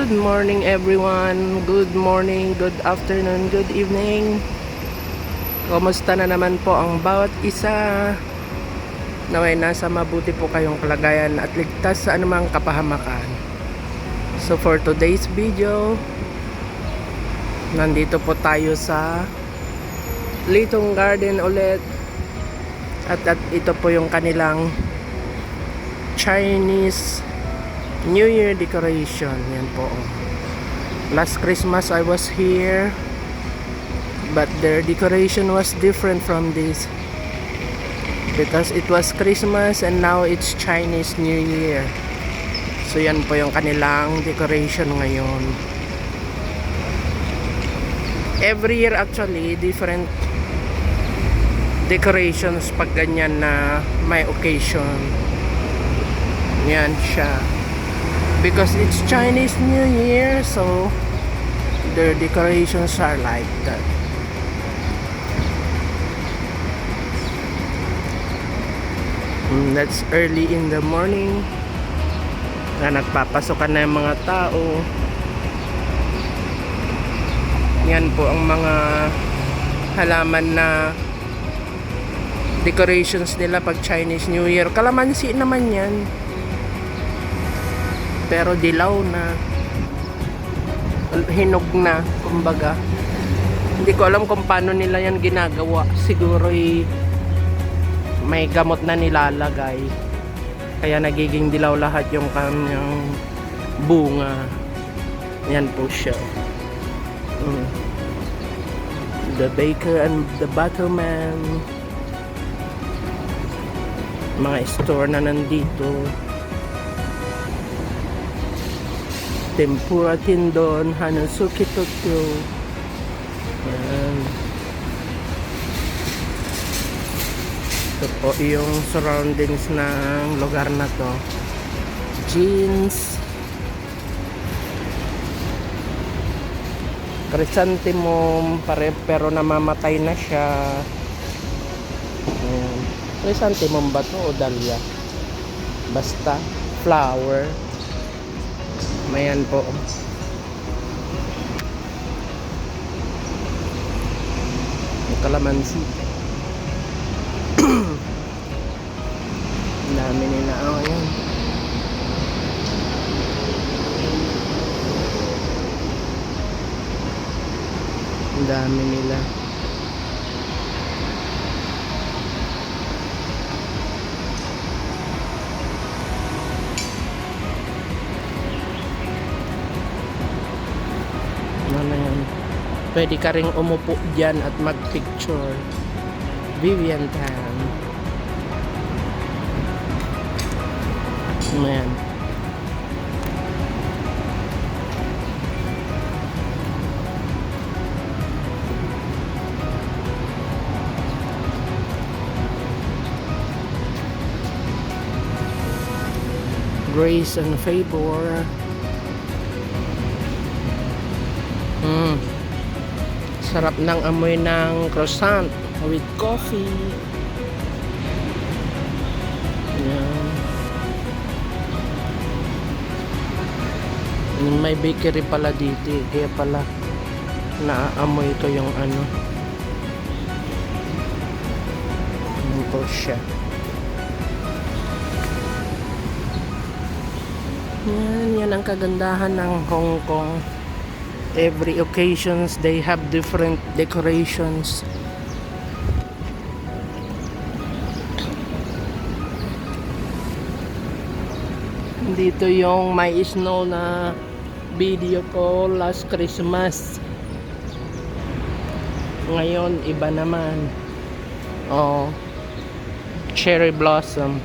Good morning everyone. Good morning, good afternoon, good evening. Kumusta na naman po ang bawat isa? Naway nasa mabuti po kayong kalagayan at ligtas sa anumang kapahamakan. So for today's video, nandito po tayo sa Litong Garden ulit. At ito po yung kanilang Chinese New Year decoration. Yan po. Last Christmas I was here, but their decoration was different from this because it was Christmas and now it's Chinese New Year. So yan po yung kanilang decoration ngayon. Every year actually different decorations pag ganyan na may occasion. Yan siya. Because it's Chinese New Year, so their decorations are like that. That's early in the morning na nagpapasokan na yung mga tao. Yan po ang mga halaman na decorations nila pag Chinese New Year. Kalamansi naman yan, pero dilaw na, hinog na kumbaga. Hindi ko alam kung paano nila yan ginagawa. Siguro may gamot na nilalagay kaya nagiging dilaw lahat yung kanyang bunga. Yan po siya. The baker and the butterman, mga store na nandito. Tempura Tindon, Hanazuki Tokyo. Ayan. Ito po yung surroundings ng lugar na to. Jeans, chrysanthemum pero namamatay na siya. Ayan. Chrysanthemum ba to o dahlia? Basta flower. Mayan po. Yung kalamansi. Ang dami nila. Oh, yan. Ang dami nila. Pwede ka ring umupo dyan at mag-picture. Vivian Tan. Ayan. Grace and Favor. Sarap ng amoy ng croissant with coffee. Ayan. May bakery pala dito, kaya pala naaamoy ko yung ano. Ano po siya. Yan ang kagandahan ng Hong Kong. Every occasions they have different decorations. Dito yung may snow na video ko last Christmas. Ngayon iba naman. Oh, cherry blossom,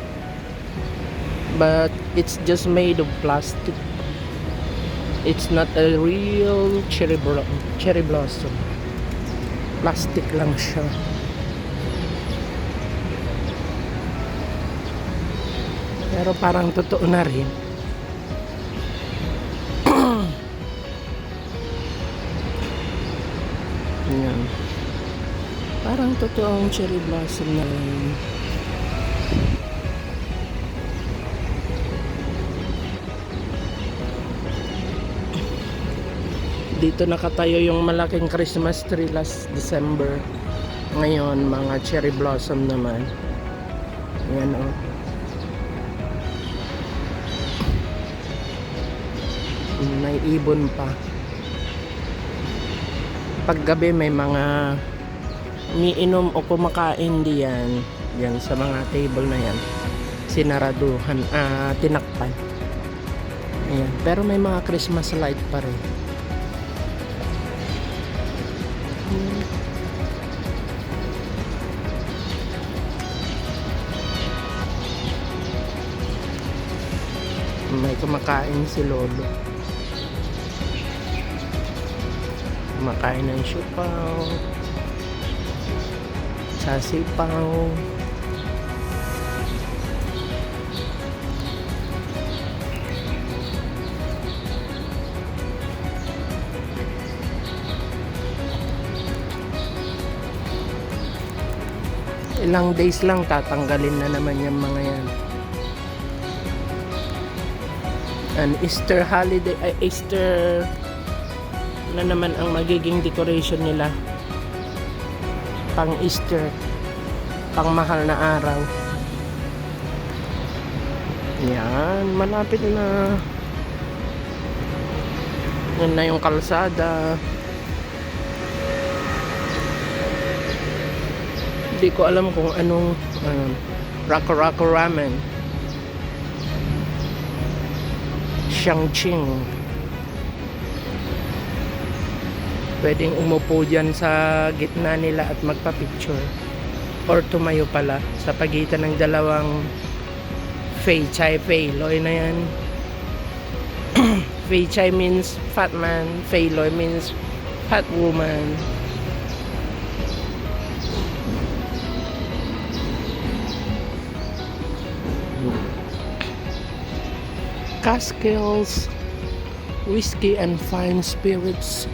but it's just made of plastic. It's not a real cherry blossom. Plastic lang siya. Pero parang totoo na rin. Ayan. Parang totoong cherry blossom na rin. Dito nakatayo yung malaking Christmas tree last December. Ngayon, mga cherry blossom naman. Ayan o. May ibon pa. Paggabi may mga umiinom o kumakain diyan. Yan sa mga table na yan. Sinaraduhan, tinakpan. Ayan. Pero may mga Christmas light pa rin. May kumakain si Lolo. Kumakain ng siupaw, sasipaw. Ilang days lang tatanggalin na naman yung mga yan. And Easter holiday, Easter na naman ang magiging decoration nila. Pang Easter, pang mahal na araw. Yan, malapit na. Yan na yung kalsada. Hindi ko alam kung anong Rako Rako Ramen, Shangqing. Pwedeng umupo dyan sa gitna nila at magpa-picture. Or tumayo pala sa pagitan ng dalawang Fei Chai Fei Loy na yan. Fei Chai means fat man, Fei Loy means fat woman. Catskills, whiskey and fine spirits.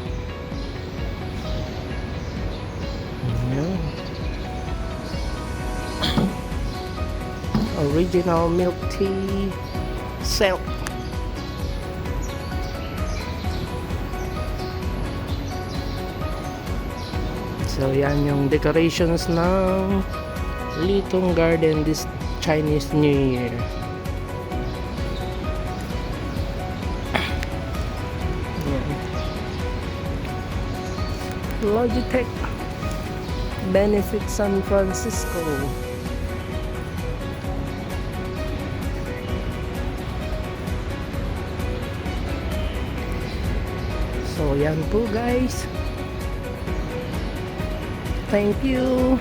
Ayan. Original milk tea, silk. So yan yung decorations ng Litong Garden this Chinese New Year. Logitech Benefit San Francisco. So yan po guys. Thank you.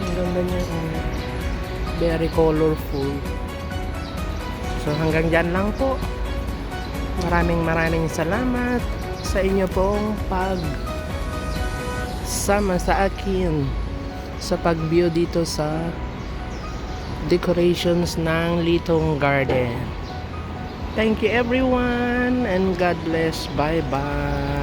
Ang ganda niya. Very colorful. So hanggang dyan lang po. Maraming salamat sa inyo pong pagsama sa akin sa pag-view dito sa decorations ng Litong Garden. Thank you everyone and God bless. Bye bye.